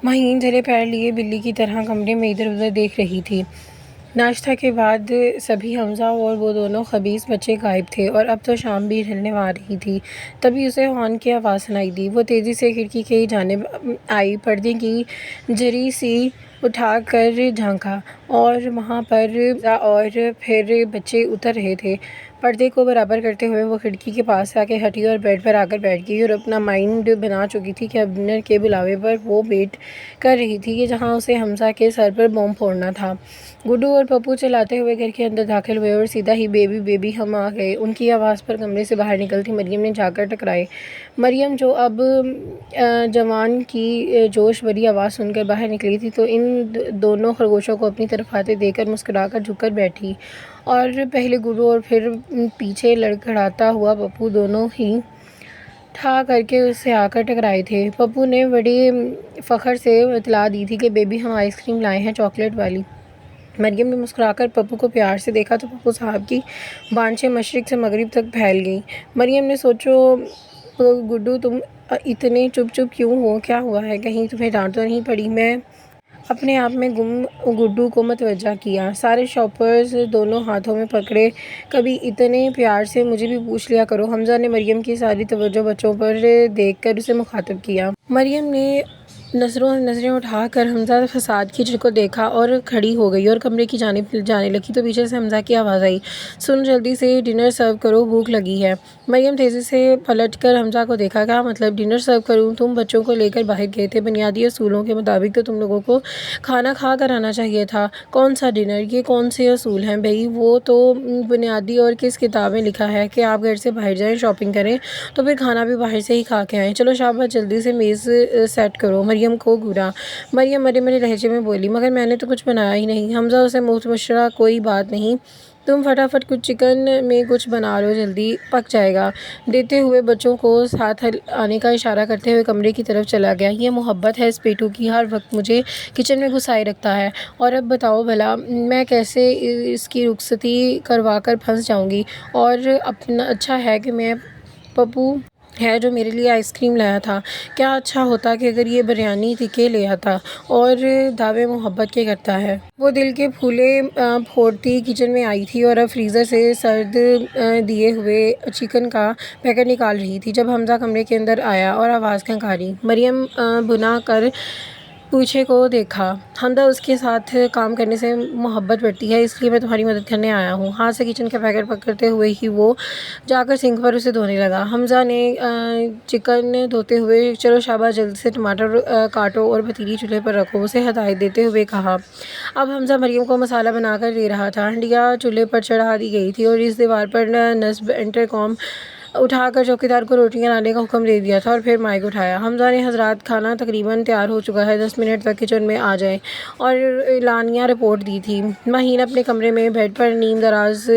مہین جھلے پیر لیے بلی کی طرح کمرے میں ادھر ادھر دیکھ رہی تھی۔ ناشتہ کے بعد سبھی حمزہ اور وہ دونوں خبیث بچے غائب تھے اور اب تو شام بھی ڈھلنے آ رہی تھی۔ تبھی اسے ہارن کی آواز سنائی دی۔ وہ تیزی سے کھڑکی کی جانب آئی، پردے کی جری سی اٹھا کر جھانکا اور وہاں پر حمزہ اور پھر بچے اتر رہے تھے۔ پردے کو برابر کرتے ہوئے وہ کھڑکی کے پاس آ کے ہٹی اور بیڈ پر آ کر بیٹھ گئی اور اپنا مائنڈ بنا چکی تھی کہ اب ڈنر کے بلاوے پر وہ ویٹ کر رہی تھی کہ جہاں اسے حمزہ کے سر پر بم پھوڑنا تھا۔ گڈو اور پپو چلاتے ہوئے گھر کے اندر داخل ہوئے اور سیدھا ہی بیبی بیبی ہم آ گئے۔ ان کی آواز پر کمرے سے باہر نکلتی مریم نے جا کر ٹکرائے۔ مریم جو اب جوان کی جوش بھری آواز سن کر باہر نکلی تھی تو ان دونوں خرگوشوں کو اپنی طرف آتے دیکھ کر مسکرا کر جھک کر بیٹھی اور پہلے گڈو اور پھر پیچھے لڑکھڑاتا ہوا پپو دونوں ہی ٹھا کر کے اس سے آ کر ٹکرائے تھے۔ پپو نے بڑے فخر سے اطلاع دی تھی کہ بیبی ہم آئس کریم لائے ہیں، چاکلیٹ والی۔ مریم نے مسکرا کر پپو کو پیار سے دیکھا تو پپو صاحب کی بانچیں مشرق سے مغرب تک پھیل گئیں۔ مریم نے سوچو گڈو تم اتنے چپ چپ کیوں ہو، کیا ہوا ہے، کہیں تمہیں ڈانٹ تو نہیں پڑی؟ میں اپنے آپ میں گم گڈو کو متوجہ کیا۔ سارے شاپرز دونوں ہاتھوں میں پکڑے، کبھی اتنے پیار سے مجھے بھی پوچھ لیا کرو۔ حمزہ نے مریم کی ساری توجہ بچوں پر دیکھ کر اسے مخاطب کیا۔ مریم نے نظریں اٹھا کر حمزہ فساد کچن کو دیکھا اور کھڑی ہو گئی اور کمرے کی جانب جانے لگی تو پیچھے سے حمزہ کی آواز آئی، سن جلدی سے ڈنر سرو کرو، بھوک لگی ہے۔ مریم تیزی سے پلٹ کر حمزہ کو دیکھا، کیا مطلب ڈنر سرو کروں؟ تم بچوں کو لے کر باہر گئے تھے، بنیادی اصولوں کے مطابق تو تم لوگوں کو کھانا کھا کر آنا چاہیے تھا۔ کون سا ڈنر؟ یہ کون سے اصول ہیں بھئی؟ وہ تو بنیادی اور کس کتاب میں لکھا ہے کہ آپ گھر سے باہر جائیں، شاپنگ کریں تو پھر کھانا بھی باہر سے ہی کھا کے آئیں۔ چلو شاباش، جلدی سے میز سیٹ کرو۔ مریم کو گھورا۔ مریم مرے مرے لہجے میں بولی، مگر میں نے تو کچھ بنایا ہی نہیں۔ حمزہ اسے مشرا، کوئی بات نہیں، تم فٹافٹ کچھ چکن میں کچھ بنا لو، جلدی پک جائے گا، دیتے ہوئے بچوں کو ساتھ آنے کا اشارہ کرتے ہوئے کمرے کی طرف چلا گیا۔ یہ محبت ہے اس پیٹو کی، ہر وقت مجھے کچن میں گھسائے رکھتا ہے، اور اب بتاؤ بھلا میں کیسے اس کی رخصتی کروا کر پھنس جاؤں گی؟ اور اچھا ہے کہ میں پپو ہے جو میرے لیے آئس کریم لایا تھا، کیا اچھا ہوتا کہ اگر یہ بریانی ٹکے لے آتا، اور دعوے محبت کے کرتا ہے۔ وہ دل کے پھولے پھوڑتی کچن میں آئی تھی اور اب فریزر سے سرد دیے ہوئے چکن کا پیکٹ نکال رہی تھی جب حمزہ کمرے کے اندر آیا اور آواز کھنکاری۔ مریم بنا کر پیچھے کو دیکھا۔ حمزہ اس کے ساتھ کام کرنے سے محبت بڑھتی ہے، اس لیے میں تمہاری مدد کرنے آیا ہوں۔ ہاتھ سے کچن کا پیکٹ پکڑتے ہوئے ہی وہ جا کر سنک پر اسے دھونے لگا۔ حمزہ نے چکن دھوتے ہوئے، چلو شاباش، جلدی سے ٹماٹر کاٹو اور پتیلی چولہے پر رکھو، اسے ہدایت دیتے ہوئے کہا۔ اب حمزہ مریم کو مسالہ بنا کر دے رہا تھا۔ ہنڈیا چولہے پر چڑھا دی گئی تھی اور اس دیوار پر نصب انٹرکام اٹھا کر چوکیدار کو روٹیاں لانے کا حکم دے دیا تھا اور پھر مائک اٹھایا۔ حمزہ نے، حضرات کھانا تقریباً تیار ہو چکا ہے، 10 منٹ تک کچن میں آ جائیں، اور اعلانیہ رپورٹ دی تھی۔ مہین اپنے کمرے میں بیڈ پر نیم دراز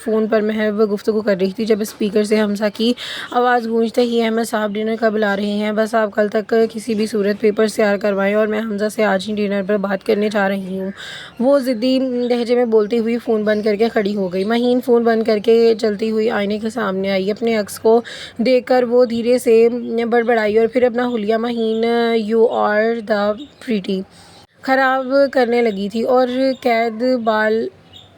فون پر محو گفتگو کر رہی تھی جب اسپیکر سے حمزہ کی آواز گونجتے ہی، احمد صاحب ڈنر کا بلا رہے ہیں، بس آپ کل تک کسی بھی صورت پیپرز تیار کروائیں اور میں حمزہ سے آج ہی ڈنر پر بات کرنے جا رہی ہوں۔ وہ ضدی لہجے میں بولتی ہوئی فون بند کر کے کھڑی ہو گئی۔ مہین فون بند کر کے چلتی ہوئی آئینے کے سامنے آئی، اپنے عکس کو دیکھ کر وہ دھیرے سے بڑبڑائی اور پھر اپنا حلیہ مہین یو آر دا پریٹی خراب کرنے لگی تھی اور قید بال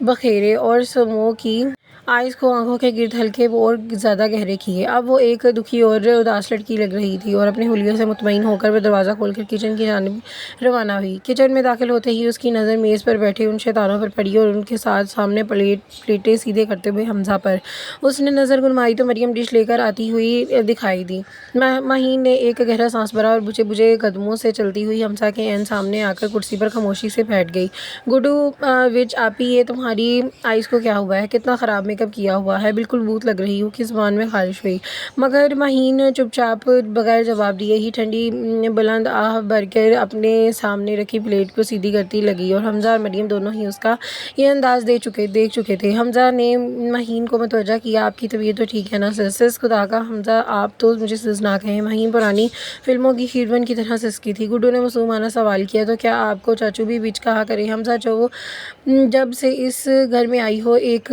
بخیرے اور سمو کی آئز کو آنکھوں کے گرد ہلکے اور زیادہ گہرے کیے۔ اب وہ ایک دکھی اور اداس لڑکی لگ رہی تھی اور اپنے حلیے سے مطمئن ہو کر وہ دروازہ کھول کر کچن کی جانب روانہ ہوئی۔ کچن میں داخل ہوتے ہی اس کی نظر میز پر بیٹھے ان شیطانوں پر پڑی اور ان کے ساتھ سامنے پلیٹیں سیدھے کرتے ہوئے حمزہ پر۔ اس نے نظر گرمائی تو مریم ڈش لے کر آتی ہوئی دکھائی دی۔ مہین نے ایک گہرا سانس بھرا اور بجھے بجھے قدموں سے چلتی ہوئی حمزہ کے عین سامنے آ کر کرسی پر خاموشی سے بیٹھ گئی۔ گڈو وچ آپی، یہ تمہاری آئز کو کیا ہوا ہے؟ کتنا خراب میک اپ کیا ہوا ہے، بالکل بھوت لگ رہی ہو، کس زبان میں خارش ہوئی؟ مگر مہین چپ چاپ بغیر جواب دیے ہی ٹھنڈی بلند آہ بھر کر اپنے سامنے رکھی پلیٹ کو سیدھی کرتی لگی اور حمزہ اور مریم دونوں ہی اس کا یہ انداز دیکھ چکے تھے۔ حمزہ نے مہین کو متوجہ کیا، آپ کی طبیعت تو ٹھیک ہے نا سر؟ سس خدا کا حمزہ، آپ تو مجھے سس نہ کہیں۔ مہین پرانی فلموں کی ہیروئن کی طرح سسکی تھی۔ گڈو نے معصومانہ سوال کیا، تو کیا آپ کو چاچو بھی بچ کہا کریں؟ حمزہ، جب سے اس گھر میں آئی ہو ایک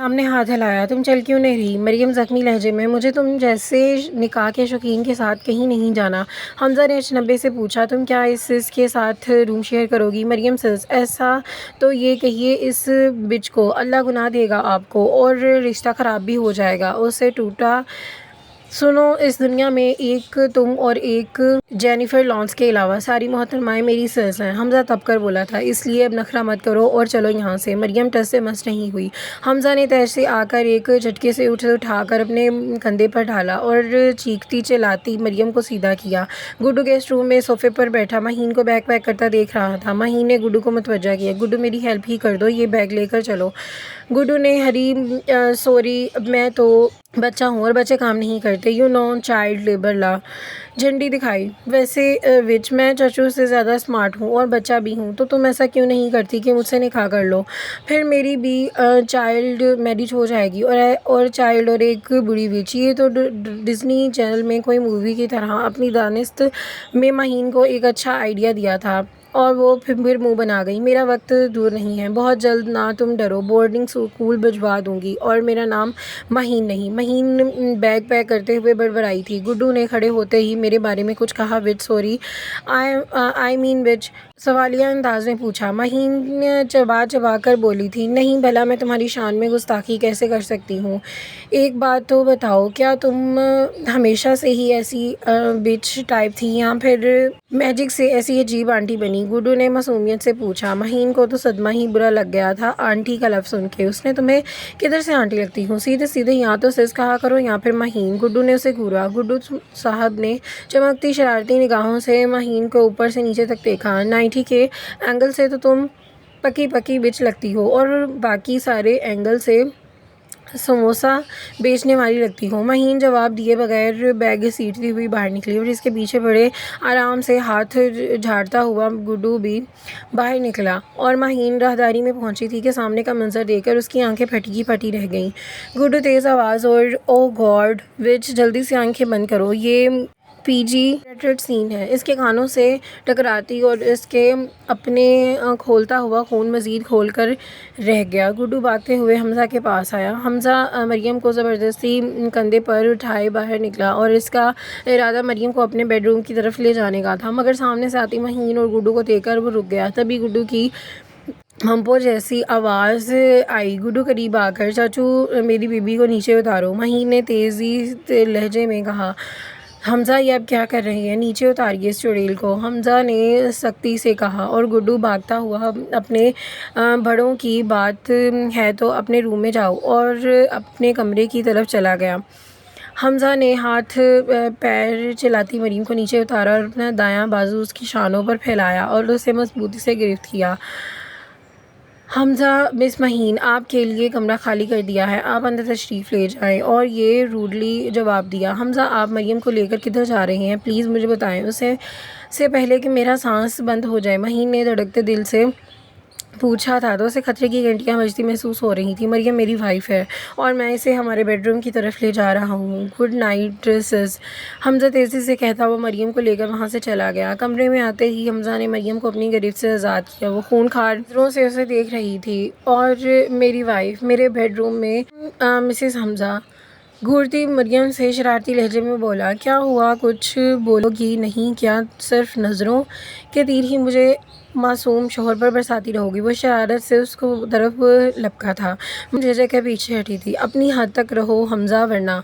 ہم نے ہاتھ ہلایا، تم چل کیوں نہیں رہی؟ مریم زخمی لہجے میں، مجھے تم جیسے نکاح کے شوقین کے ساتھ کہیں نہیں جانا۔ حمزہ نے اجنبی سے پوچھا، تم کیا اس سس کے ساتھ روم شیئر کرو گی؟ مریم سس، ایسا تو یہ کہیے اس بچ کو، اللہ گناہ دے گا آپ کو، اور رشتہ خراب بھی ہو جائے گا، اس سے ٹوٹا۔ سنو، اس دنیا میں ایک تم اور ایک جینیفر لارنس کے علاوہ ساری محترمائیں میری سرس ہیں۔ حمزہ تپ کر بولا تھا، اس لیے اب نخرہ مت کرو اور چلو یہاں سے۔ مریم ٹس سے مس نہیں ہوئی۔ حمزہ نے تیش سے آ کر ایک جھٹکے سے اٹھا کر اپنے کندھے پر ڈالا اور چیختی چلاتی مریم کو سیدھا کیا۔ گڈو گیسٹ روم میں صوفے پر بیٹھا مہین کو بیگ پیک کرتا دیکھ رہا تھا۔ مہین نے گڈو کو متوجہ کیا، گڈو میری ہیلپ ہی کر دو، یہ بیگ لے کر چلو۔ گڈو نے سوری، میں تو بچہ ہوں اور بچے کام نہیں کرتے، یو نو چائلڈ لیبر لا، جھنڈی دکھائی۔ ویسے وچ میں چچو سے زیادہ اسمارٹ ہوں اور بچہ بھی ہوں، تو تم ایسا کیوں نہیں کرتی کہ مجھ سے نکاح کر لو؟ پھر میری بھی چائلڈ میرج ہو جائے گی، اور چائلڈ اور ایک بڑی وچ، یہ تو ڈزنی چینل میں کوئی مووی کی طرح۔ اپنی دانست میں مہین کو ایک اچھا آئیڈیا دیا تھا اور وہ پھر منہ بنا گئی۔ میرا وقت دور نہیں ہے، بہت جلد، نہ تم ڈرو، بورڈنگ اسکول بھجوا دوں گی، اور میرا نام مہین نہیں۔ مہین بیگ پیک کرتے ہوئے بڑبڑائی تھی۔ گڈو نے کھڑے ہوتے ہی میرے بارے میں کچھ کہا؟ وچ، سوری، آئی مین وچ، سوالیہ انداز میں پوچھا۔ مہین چبا چبا کر بولی تھی، نہیں، بھلا میں تمہاری شان میں گستاخی کیسے کر سکتی ہوں؟ ایک بات تو بتاؤ، کیا تم ہمیشہ سے ہی ایسی بچ ٹائپ تھی یا پھر میجک سے ایسی عجیب آنٹی بنی؟ گڈو نے معصومیت سے پوچھا۔ مہین کو تو صدمہ ہی برا لگ گیا تھا آنٹی کا لفظ سن کے۔ اس نے تمہیں کدھر سے آنٹی لگتی ہوں؟ سیدھے سیدھے یا تو سس کہا کرو یا پھر مہین۔ گڈو نے اسے گھورا۔ گڈو صاحب نے چمکتی شرارتی نگاہوں سے مہین کو اوپر سے نیچے تک دیکھا۔ نائٹی کے اینگل سے تو تم پکی پکی بچ لگتی ہو اور باقی سارے اینگل سے سموسہ بیچنے والی لگتی ہو۔ مہین جواب دیے بغیر بیگ گھسیٹتی ہوئی باہر نکلی اور اس کے پیچھے بڑے آرام سے ہاتھ جھاڑتا ہوا گڈو بھی باہر نکلا، اور مہین راہداری میں پہنچی تھی کہ سامنے کا منظر دیکھ کر اس کی آنکھیں پھٹی کی پھٹی رہ گئیں۔ گڈو تیز آواز اور او گاڈ وچ، جلدی سے آنکھیں بند کرو، یہ پی جی ریٹڈ سین ہے۔ اس کے کانوں سے ٹکراتی اور اس کے اپنے کھولتا ہوا خون مزید کھول کر رہ گیا۔ گڈو بھاگتے ہوئے حمزہ کے پاس آیا۔ حمزہ مریم کو زبردستی کندھے پر اٹھائے باہر نکلا اور اس کا ارادہ مریم کو اپنے بیڈ روم کی طرف لے جانے کا تھا، مگر سامنے سے آتی مہین اور گڈو کو دیکھ کر وہ رک گیا۔ تبھی گڈو کی ہمپو جیسی آواز آئی۔ گڈو قریب آ کر، چاچو میری بیبی کو نیچے اتارو، مہین نے تیزی لہجے میں کہا۔ حمزہ یہ اب کیا کر رہے ہیں؟ نیچے اتاریے اس چڑیل کو، حمزہ نے سختی سے کہا، اور گڈو بھاگتا ہوا اپنے بڑوں کی بات ہے تو اپنے روم میں جاؤ، اور اپنے کمرے کی طرف چلا گیا۔ حمزہ نے ہاتھ پیر چلاتی مریم کو نیچے اتارا اور اپنا دایاں بازو اس کی شانوں پر پھیلایا اور اسے مضبوطی سے گرفت کیا۔ حمزہ، مس مہین، آپ کے لیے کمرہ خالی کر دیا ہے، آپ اندر تشریف لے جائیں، اور یہ روڈلی جواب دیا۔ حمزہ، آپ مریم کو لے کر کدھر جا رہے ہیں؟ پلیز مجھے بتائیں، اسے سے پہلے کہ میرا سانس بند ہو جائے، مہین نے دھڑکتے دل سے پوچھا تھا تو اسے خطرے کی گھنٹیاں بجتی محسوس ہو رہی تھیں۔ مریم میری وائف ہے اور میں اسے ہمارے بیڈ روم کی طرف لے جا رہا ہوں۔ گڈ نائٹ سس، حمزہ تیزی سے کہتا وہ مریم کو لے کر وہاں سے چلا گیا۔ کمرے میں آتے ہی حمزہ نے مریم کو اپنی گرفت سے آزاد کیا۔ وہ خونخوار نظروں سے اسے دیکھ رہی تھی۔ اور میری وائف میرے بیڈ روم میں؟ مسز حمزہ گھورتی مریم سے شرارتی لہجے میں بولا، کیا ہوا؟ کچھ بولو گی نہیں کیا؟ صرف نظروں کے تیر ہی مجھے معصوم شوہر پر برساتی رہو گی؟ وہ شرارت سے اس کو طرف لپکا تھا۔ جھجک کے پیچھے ہٹی تھی۔ اپنی حد تک رہو حمزہ، ورنہ۔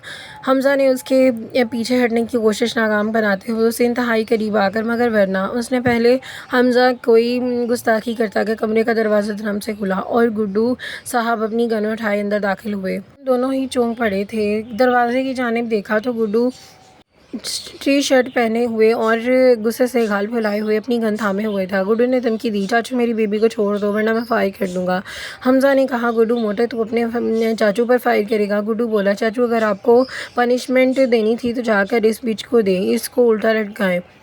حمزہ نے اس کے پیچھے ہٹنے کی کوشش ناکام بناتے ہوئے اسے انتہائی قریب آ کر، مگر ورنہ۔ اس نے پہلے حمزہ کوئی گستاخی کرتا کہ کمرے کا دروازہ دھڑام سے کھلا اور گڈو صاحب اپنی گن اٹھائے اندر داخل ہوئے۔ دونوں ہی چونک پڑے تھے۔ دروازے کی جانب دیکھا تو گڈو ٹی شرٹ پہنے ہوئے اور غصے سے گال پھلائے ہوئے اپنی گن تھامے ہوئے تھا۔ گڈو نے دھمکی دی، چاچو میری بیبی کو چھوڑ دو ورنہ میں فائر کر دوں گا۔ حمزہ نے کہا، گڈو موٹے تو اپنے چاچو پر فائر کرے گا؟ گڈو بولا، چاچو اگر آپ کو پنشمنٹ دینی تھی تو جا کر اس بچ کو دیں، اس کو الٹا لٹکائیں۔